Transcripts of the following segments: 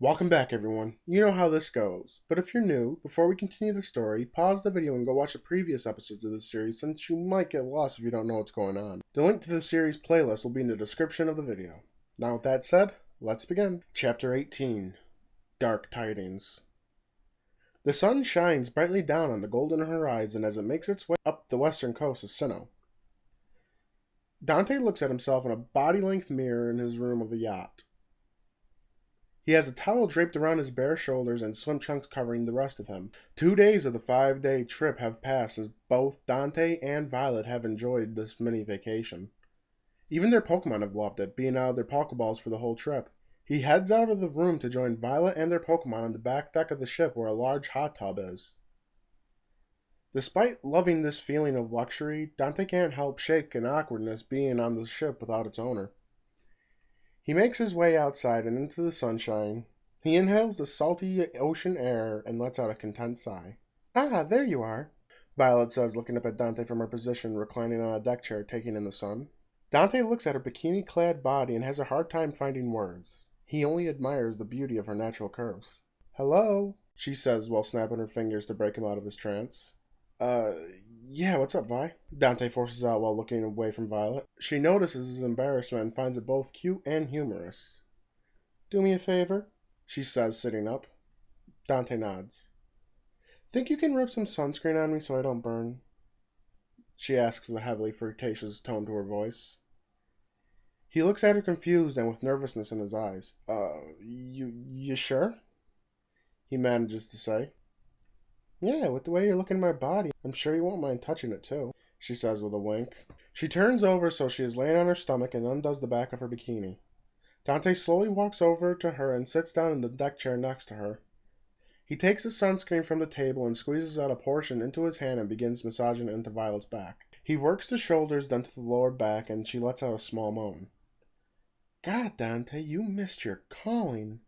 Welcome back, everyone. You know how this goes, but if you're new, before we continue the story, pause the video and go watch the previous episodes of this series since you might get lost if you don't know what's going on. The link to the series playlist will be in the description of the video. Now with that said, let's begin. Chapter 18, Dark Tidings. The sun shines brightly down on the golden horizon as it makes its way up the western coast of Sinnoh. Dante looks at himself in a body-length mirror in his room of the yacht. He has a towel draped around his bare shoulders and swim trunks covering the rest of him. 2 days of the 5-day trip have passed since both Dante and Violet have enjoyed this mini vacation. Even their Pokemon have loved it, being out of their Pokeballs for the whole trip. He heads out of the room to join Violet and their Pokemon on the back deck of the ship where a large hot tub is. Despite loving this feeling of luxury, Dante can't help shake an awkwardness being on the ship without its owner. He makes his way outside and into the sunshine. He inhales the salty ocean air and lets out a content sigh. "Ah, there you are," Violet says, looking up at Dante from her position, reclining on a deck chair, taking in the sun. Dante looks at her bikini-clad body and has a hard time finding words. He only admires the beauty of her natural curves. "Hello," she says while snapping her fingers to break him out of his trance. Yeah, what's up, Vi?" Dante forces out while looking away from Violet. She notices his embarrassment and finds it both cute and humorous. "Do me a favor," she says, sitting up. Dante nods. "Think you can rub some sunscreen on me so I don't burn?" she asks with a heavily flirtatious tone to her voice. He looks at her confused and with nervousness in his eyes. You sure?" he manages to say. "Yeah, with the way you're looking at my body, I'm sure you won't mind touching it too," she says with a wink. She turns over so she is laying on her stomach and undoes the back of her bikini. Dante slowly walks over to her and sits down in the deck chair next to her. He takes his sunscreen from the table and squeezes out a portion into his hand and begins massaging it into Violet's back. He works the shoulders, then to the lower back, and she lets out a small moan. "God, Dante, you missed your calling.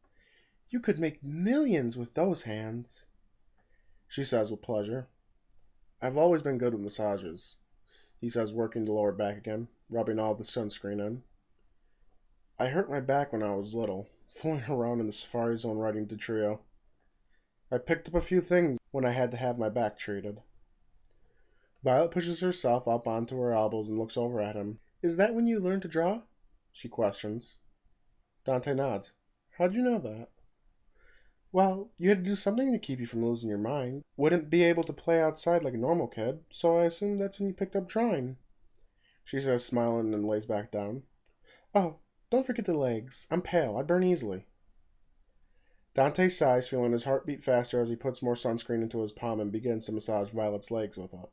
You could make millions with those hands," she says with pleasure. "I've always been good with massages," he says, working the lower back again, rubbing all the sunscreen in. "I hurt my back when I was little, fooling around in the Safari Zone riding Trio. I picked up a few things when I had to have my back treated." Violet pushes herself up onto her elbows and looks over at him. "Is that when you learned to draw?" she questions. Dante nods. "How'd you know that?" "Well, you had to do something to keep you from losing your mind. Wouldn't be able to play outside like a normal kid, so I assumed that's when you picked up drawing," she says, smiling, and lays back down. "Oh, don't forget the legs. I'm pale. I burn easily." Dante sighs, feeling his heart beat faster as he puts more sunscreen into his palm and begins to massage Violet's legs with it.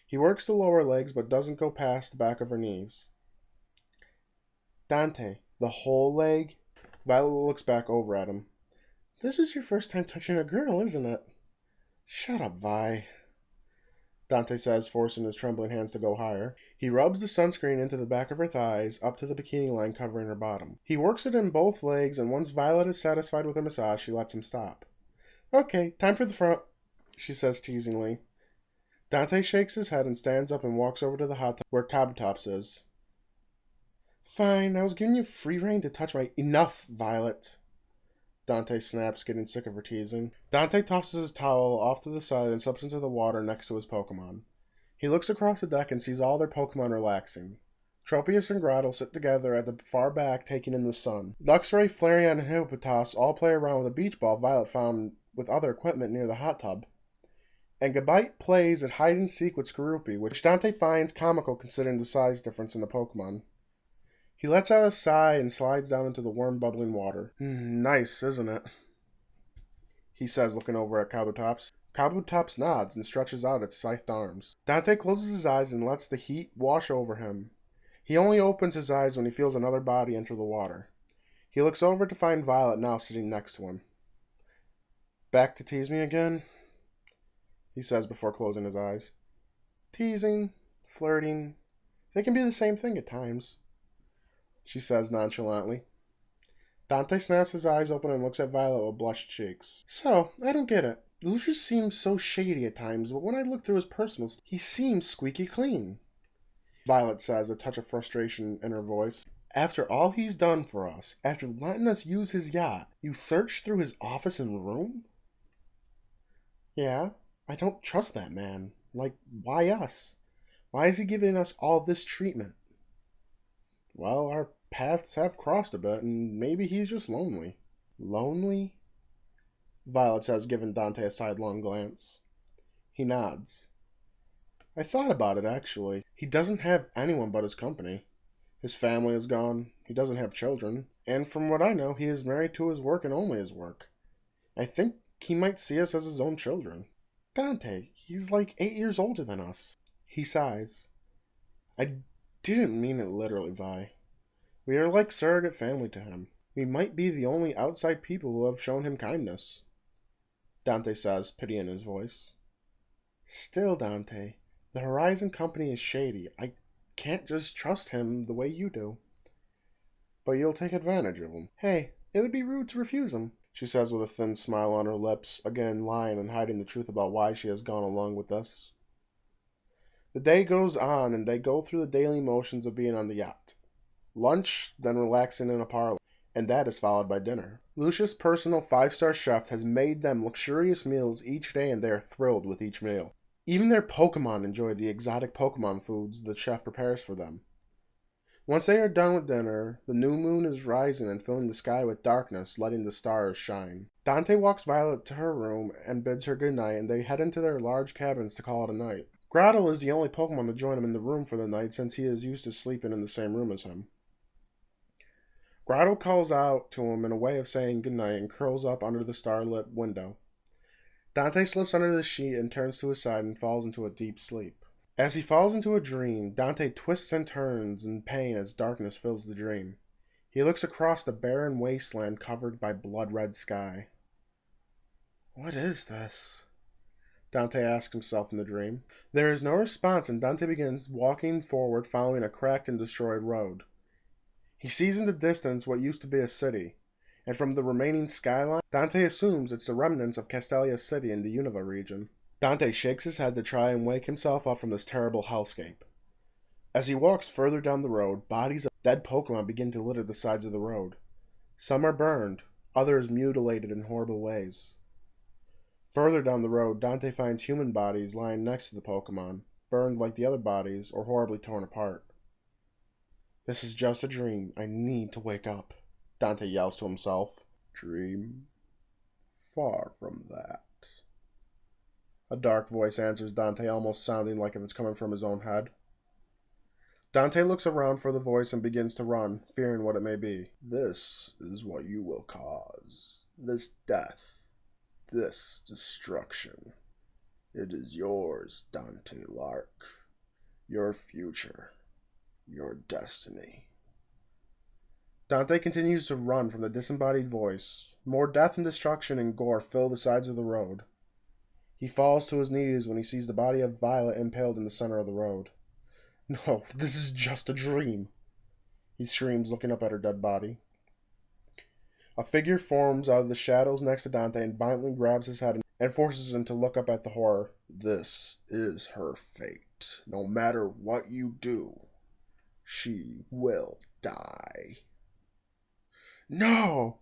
He works the lower legs but doesn't go past the back of her knees. "Dante, the whole leg?" Violet looks back over at him. "This is your first time touching a girl, isn't it?" "Shut up, Vi," Dante says, forcing his trembling hands to go higher. He rubs the sunscreen into the back of her thighs, up to the bikini line covering her bottom. He works it in both legs, and once Violet is satisfied with her massage, she lets him stop. "Okay, time for the front," she says teasingly. Dante shakes his head and stands up and walks over to the hot tub where Kabutops is. "Fine, I was giving you free rein to touch my—" "Enough, Violet," Dante snaps, getting sick of her teasing. Dante tosses his towel off to the side and slips into the water next to his Pokemon. He looks across the deck and sees all their Pokemon relaxing. Tropius and Grottle sit together at the far back, taking in the sun. Luxray, Flareon, and Hippopotas all play around with a beach ball Violet found with other equipment near the hot tub. And Gabite plays at hide-and-seek with Skorupi, which Dante finds comical considering the size difference in the Pokemon. He lets out a sigh and slides down into the warm, bubbling water. "Nice, isn't it?" he says, looking over at Kabutops. Kabutops nods and stretches out its scythed arms. Dante closes his eyes and lets the heat wash over him. He only opens his eyes when he feels another body enter the water. He looks over to find Violet now sitting next to him. "Back to tease me again?" he says before closing his eyes. "Teasing, flirting, they can be the same thing at times," she says nonchalantly. Dante snaps his eyes open and looks at Violet with blushed cheeks. "So, I don't get it. Lucius seems so shady at times, but when I look through his personals, he seems squeaky clean," Violet says, a touch of frustration in her voice. After all he's done for us, after letting us use his yacht, you searched through his office and room? Yeah, I don't trust that man. Like, why us? Why is he giving us all this treatment? Well, our paths have crossed a bit, and maybe he's just lonely. Lonely? Violet says, giving Dante a sidelong glance. He nods. I thought about it, actually. He doesn't have anyone but his company. His family is gone. He doesn't have children. And from what I know, he is married to his work and only his work. I think he might see us as his own children. Dante, he's like 8 years older than us. He sighs. I didn't mean it literally, Vi. We are like surrogate family to him. We might be the only outside people who have shown him kindness. Dante says, pity in his voice. Still, Dante, the Horizon Company is shady. I can't just trust him the way you do. But you'll take advantage of him. Hey, it would be rude to refuse him, she says with a thin smile on her lips, again lying and hiding the truth about why she has gone along with us. The day goes on, and they go through the daily motions of being on the yacht. Lunch, then relaxing in a parlor, and that is followed by dinner. Lucia's personal 5-star chef has made them luxurious meals each day, and they are thrilled with each meal. Even their Pokémon enjoy the exotic Pokémon foods the chef prepares for them. Once they are done with dinner, the new moon is rising and filling the sky with darkness, letting the stars shine. Dante walks Violet to her room and bids her good night, and they head into their large cabins to call it a night. Grottle is the only Pokémon to join him in the room for the night, since he is used to sleeping in the same room as him. Grottle calls out to him in a way of saying goodnight and curls up under the starlit window. Dante slips under the sheet and turns to his side and falls into a deep sleep. As he falls into a dream, Dante twists and turns in pain as darkness fills the dream. He looks across the barren wasteland covered by blood-red sky. What is this? Dante asks himself in the dream. There is no response, and Dante begins walking forward following a cracked and destroyed road. He sees in the distance what used to be a city, and from the remaining skyline, Dante assumes it's the remnants of Castelia City in the Unova region. Dante shakes his head to try and wake himself up from this terrible hellscape. As he walks further down the road, bodies of dead Pokemon begin to litter the sides of the road. Some are burned, others mutilated in horrible ways. Further down the road, Dante finds human bodies lying next to the Pokemon, burned like the other bodies or horribly torn apart. This is just a dream. I need to wake up, Dante yells to himself. Dream? Far from that. A dark voice answers Dante, almost sounding like if it's coming from his own head. Dante looks around for the voice and begins to run, fearing what it may be. This is what you will cause. This death. This destruction. It is yours, Dante Lark. Your future. Your destiny. Dante continues to run from the disembodied voice. More death and destruction and gore fill the sides of the road. He falls to his knees when he sees the body of Violet impaled in the center of the road. No, this is just a dream, he screams, looking up at her dead body. A figure forms out of the shadows next to Dante and violently grabs his head and forces him to look up at the horror. This is her fate. No matter what you do, she will die. No!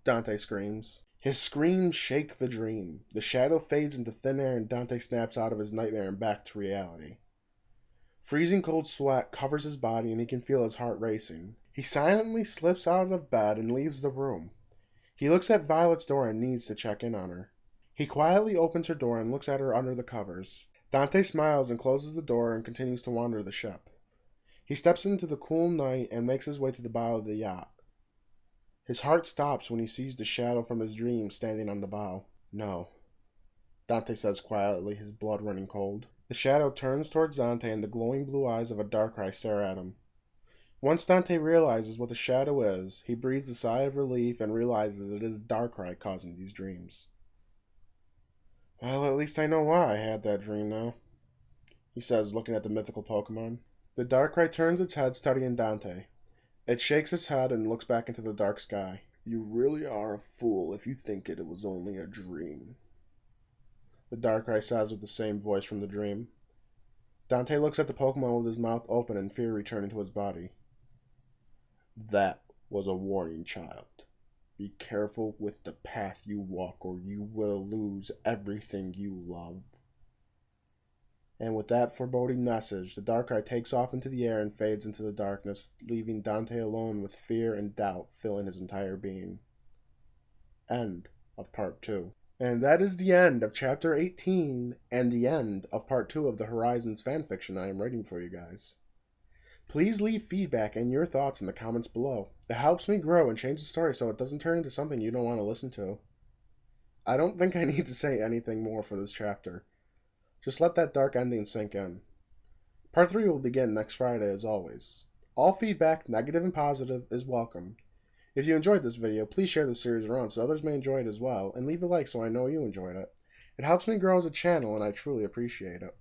Dante screams. His screams shake the dream. The shadow fades into thin air and Dante snaps out of his nightmare and back to reality. Freezing cold sweat covers his body and he can feel his heart racing. He silently slips out of bed and leaves the room. He looks at Violet's door and needs to check in on her. He quietly opens her door and looks at her under the covers. Dante smiles and closes the door and continues to wander the ship. He steps into the cool night and makes his way to the bow of the yacht. His heart stops when he sees the shadow from his dream standing on the bow. No, Dante says quietly, his blood running cold. The shadow turns towards Dante and the glowing blue eyes of a Darkrai stare at him. Once Dante realizes what the shadow is, he breathes a sigh of relief and realizes it is Darkrai causing these dreams. Well, at least I know why I had that dream now, he says, looking at the mythical Pokemon. The Darkrai turns its head, studying Dante. It shakes its head and looks back into the dark sky. You really are a fool if you think it was only a dream, the Darkrai says with the same voice from the dream. Dante looks at the Pokemon with his mouth open and fear returning to his body. That was a warning, child. Be careful with the path you walk, or you will lose everything you love. And with that foreboding message, the Darkrai takes off into the air and fades into the darkness, leaving Dante alone with fear and doubt filling his entire being. End of Part 2. And that is the end of Chapter 18 and the end of Part 2 of the Horizons fanfiction I am writing for you guys. Please leave feedback and your thoughts in the comments below. It helps me grow and change the story so it doesn't turn into something you don't want to listen to. I don't think I need to say anything more for this chapter. Just let that dark ending sink in. Part 3 will begin next Friday as always. All feedback, negative and positive, is welcome. If you enjoyed this video, please share the series around so others may enjoy it as well, and leave a like so I know you enjoyed it. It helps me grow as a channel and I truly appreciate it.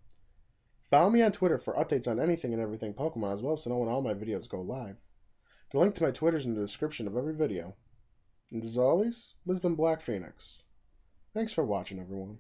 Follow me on Twitter for updates on anything and everything Pokemon, as well as to know when all my videos go live. The link to my Twitter is in the description of every video. And as always, this has been Black Phoenix. Thanks for watching, everyone.